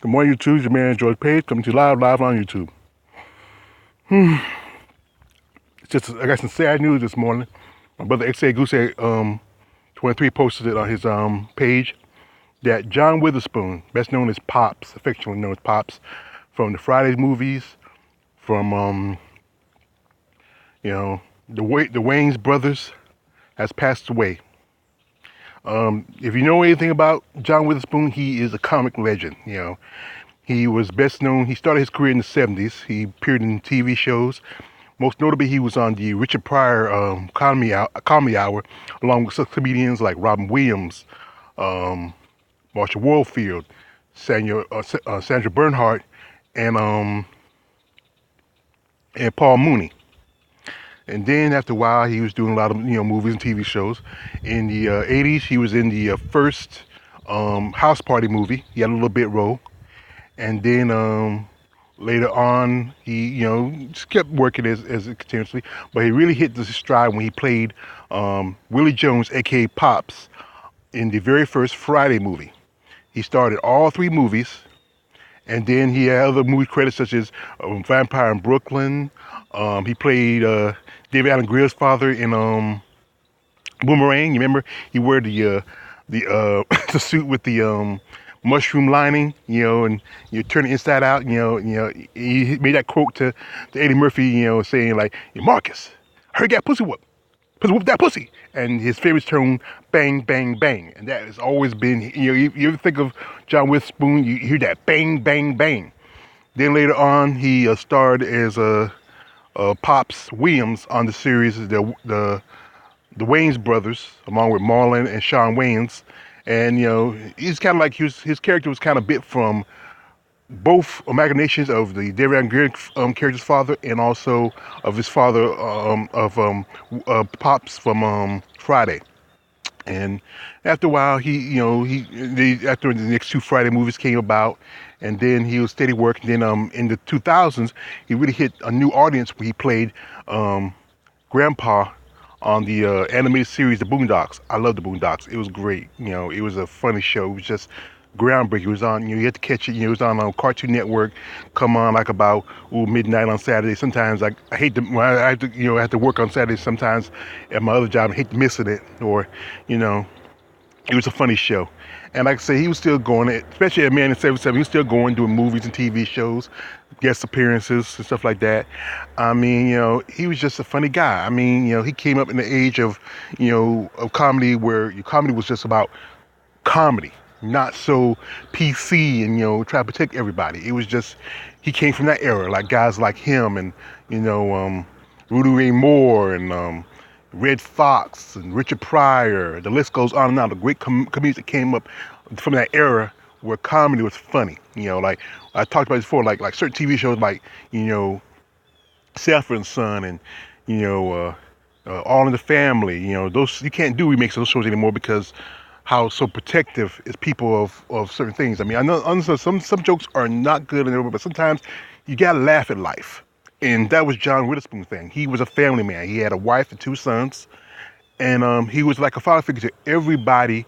Good morning, YouTube. It's your man George Page coming to you live on YouTube. I got some sad news this morning. My brother XA Goose 23 posted it on his page that John Witherspoon, best known as Pops, affectionately known as Pops, from the Fridays movies, from the Wayans brothers, has passed away. If you know anything about John Witherspoon, he is a comic legend. He was best known. He started his career in the '70s. He appeared in TV shows. Most notably, he was on the Richard Pryor Comedy Hour, along with such comedians like Robin Williams, Marsha Warfield, Sandra Bernhardt, and Paul Mooney. And then after a while, he was doing a lot of movies and TV shows. In the '80s, he was in the first House Party movie. He had a little bit role, and then later on, he just kept working as continuously. But he really hit the stride when he played Willie Jones, aka Pops, in the very first Friday movie. He starred in all three movies. And then he had other movie credits such as Vampire in Brooklyn. He played David Allen Greer's father in Boomerang. You remember he wore the the suit with the mushroom lining, and you turn it inside out. He made that quote to Eddie Murphy, saying like, "Marcus, heard that pussy whoop. Whoop that pussy," and his favorite tone, bang, bang, bang, and that has always been. You ever think of John Witherspoon, you hear that bang, bang, bang. Then later on, he starred as Pops Williams on the series the Wayans brothers, along with Marlon and Shawn Wayans, and he's kind of like his character was kind of bit from both imaginations of the David Allen Greer character's father and also of his father Pops from Friday. And after a while, after the next two Friday movies came about, and then he was steady working. Then in the 2000s, he really hit a new audience where he played Grandpa on the animated series The Boondocks. I love The Boondocks. It was great. It was a funny show. It was just groundbreaking. It was on, you had to catch it. It was on Cartoon Network. Come on, like about midnight on Saturday. Sometimes I hate to, when I have to, I have to work on Saturdays. Sometimes at my other job, I hate missing it. Or, it was a funny show. And like I say, he was still going, especially at Man in '77. He was still going, doing movies and TV shows, guest appearances and stuff like that. I mean, he was just a funny guy. I mean, he came up in the age of, of comedy where your comedy was just about comedy, not so PC and try to protect everybody. It was just he came from that era, like guys like him and Rudy Ray Moore and Red Fox and Richard Pryor. The list goes on and on. The great comedians that came up from that era where comedy was funny. Like I talked about before, like certain TV shows like Sanford and Son and All in the Family. Those you can't do remakes of those shows anymore because how so protective is people of certain things. I mean, I know some jokes are not good and everything, but sometimes you gotta laugh at life. And that was John Witherspoon's thing. He was a family man. He had a wife and two sons, and he was like a father figure to everybody.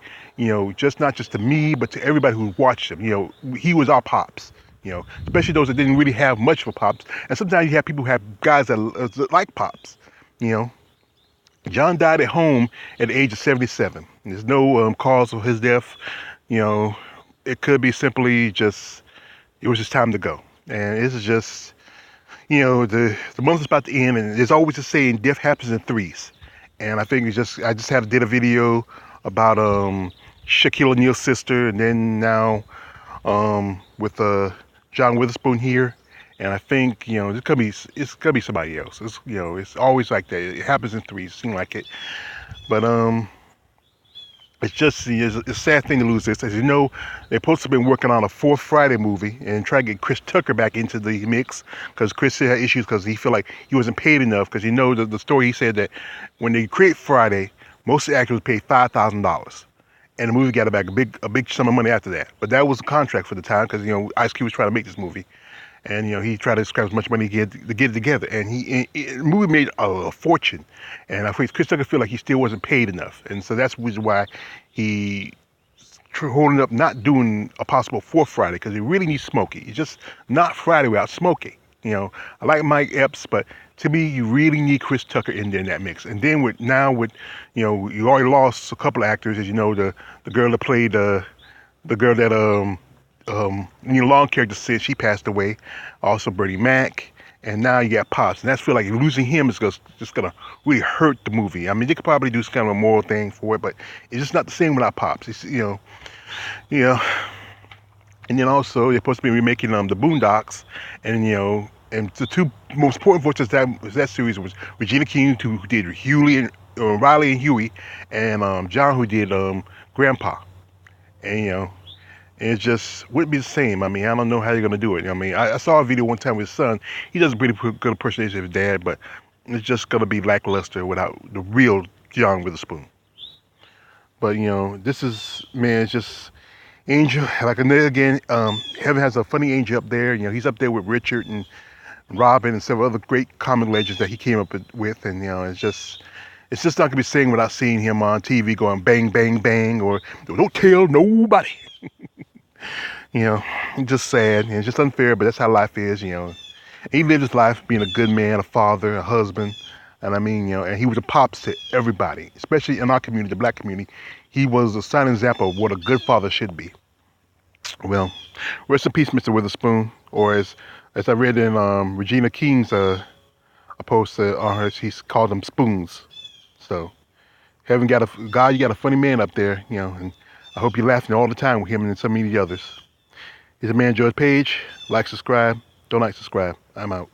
Just not just to me, but to everybody who watched him. He was our Pops. Especially those that didn't really have much of a Pops. And sometimes you have people who have guys that like Pops. John died at home at the age of 77. There's no cause of his death. It could be simply just, it was just time to go. And this is just, the month is about to end, and there's always a saying, death happens in threes. And I think I just did a video about Shaquille O'Neal's sister, and then now with John Witherspoon here. And I think it's gonna be somebody else. It's always like that. It happens in threes. It seems like it, but it's just it's a sad thing to lose this. As you know, they're supposed to have been working on a fourth Friday movie and try to get Chris Tucker back into the mix because Chris had issues because he felt like he wasn't paid enough. Because the story, he said that when they create Friday, most of the actors paid $5,000. And the movie got back a big sum of money after that. But that was the contract for the time because Ice Cube was trying to make this movie. And he tried to scrap as much money to get it together, and the movie made a fortune. And I think Chris Tucker feel like he still wasn't paid enough, and so that's the reason why he holding up not doing a possible fourth Friday because he really needs Smokey. It's just not Friday without Smokey. I like Mike Epps, but to me, you really need Chris Tucker in there in that mix. And then you already lost a couple of actors, as you know, the girl that played the girl that Long character said she passed away. Also Bernie Mac. And now you got Pops, and that's feel like losing him is just gonna really hurt the movie. I mean, they could probably do some kind of a moral thing for it, but it's just not the same without Pops. It's you know. And then also they're supposed to be remaking the Boondocks, and the two most important voices that series was Regina King, who did Riley and Huey, and John, who did Grandpa, and and it just wouldn't be the same. I mean, I don't know how you're gonna do it. I mean, I saw a video one time with his son. He does a pretty good impersonation of his dad, but it's just gonna be lackluster without the real John Witherspoon. But this is, man, it's just Angel. Like again, Heaven has a funny Angel up there. He's up there with Richard and Robin and several other great comic legends that he came up with, and it's just not gonna be the same without seeing him on TV going bang bang bang or don't tell nobody. Just sad and it's just unfair, but that's how life is. He lived his life being a good man, a father, a husband, and I mean, and he was a pops to everybody, especially in our community, the black community. He was a sign example of what a good father should be. Well, rest in peace, Mr. Witherspoon, or as I read in Regina King's a post on her, she's called them spoons. So, God, you got a funny man up there, and I hope you're laughing all the time with him and so many others. It's a man, George Page. Like, subscribe. Don't like, subscribe. I'm out.